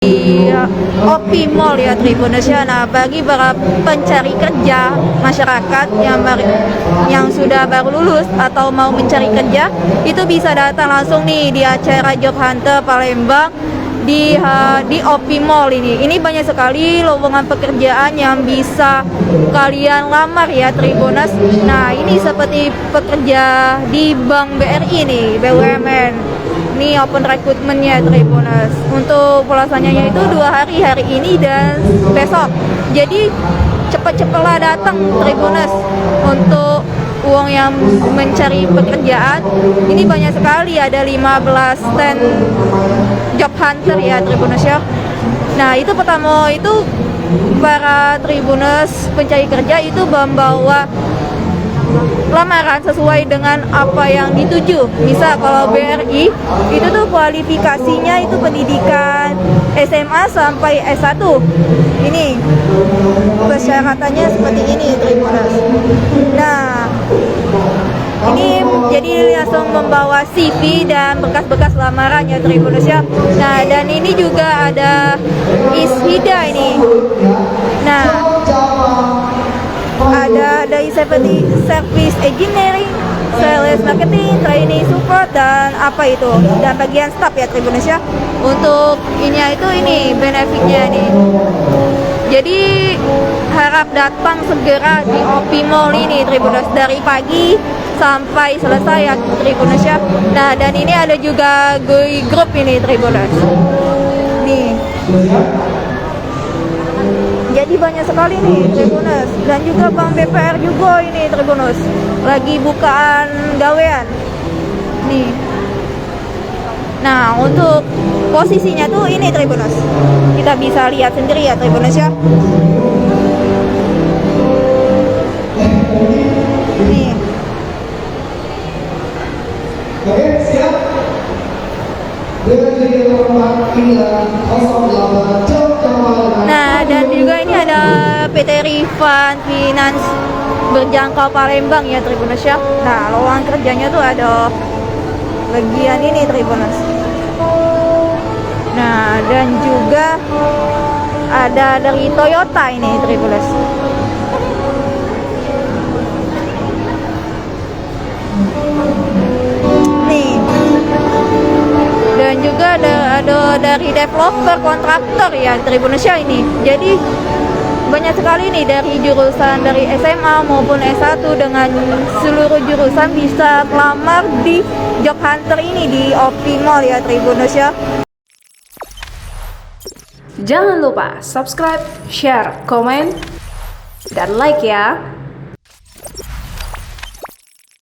di OP Mall ya Tribuners ya. Nah, bagi para pencari kerja masyarakat yang sudah baru lulus atau mau mencari kerja, itu bisa datang langsung nih di acara Job Hunter Palembang di OP Mall ini. Ini banyak sekali lowongan pekerjaan yang bisa kalian lamar ya Tribuners. Nah, ini seperti pekerja di Bank BRI nih, BUMN. Ini open recruitment-nya Tribuners. Untuk pelaksanaannya itu 2 hari ini dan besok. Jadi cepat-cepatlah datang Tribuners untuk uang yang mencari pekerjaan. Ini banyak sekali, ada 15 stand Job Hunter ya Tribuners ya. Nah, itu pertama itu para Tribuners pencari kerja itu membawa lamaran sesuai dengan apa yang dituju. Misal kalau BRI itu tuh kualifikasinya itu pendidikan SMA sampai S1. Ini persyaratannya seperti ini Tribuners. Nah, ini jadi langsung membawa CV dan bekas-bekas lamaran ya Tribuners ya. Nah, dan ini juga ada ISHIDA ini. Nah, ada dari seperti service engineering, sales marketing, training support, dan apa itu, dan bagian staff ya Tribuners ya. Untuk ini benefitnya nih. Jadi harap datang segera di OP Mall ini Tribuners dari pagi sampai selesai ya Tribuners ya. Nah, dan ini ada juga GUI Group ini Tribuners. Nih. Jadi banyak sekali nih Tribuners, dan juga Bank BPR juga ini Tribuners lagi bukaan gawean nih. Nah, untuk posisinya tuh ini Tribuners, kita bisa lihat sendiri ya Tribuners ya. Nih. Oke, siap. Dengan jadi nomor 08 Nah, dan juga ini ada PT Rifan Finance Berjangkau Palembang ya Tribuners ya. Nah, lowongan kerjanya tuh ada bagian ini Tribuners. Nah, dan juga ada dari Toyota ini Tribuners. Nih. Dan juga ada dari developer kontraktor ya Tribuners ya ini. Jadi banyak sekali nih dari jurusan dari SMA maupun S1 dengan seluruh jurusan bisa melamar di Job Hunter ini di OP Mall ya Tribuners ya. Jangan lupa subscribe, share, komen, dan like ya.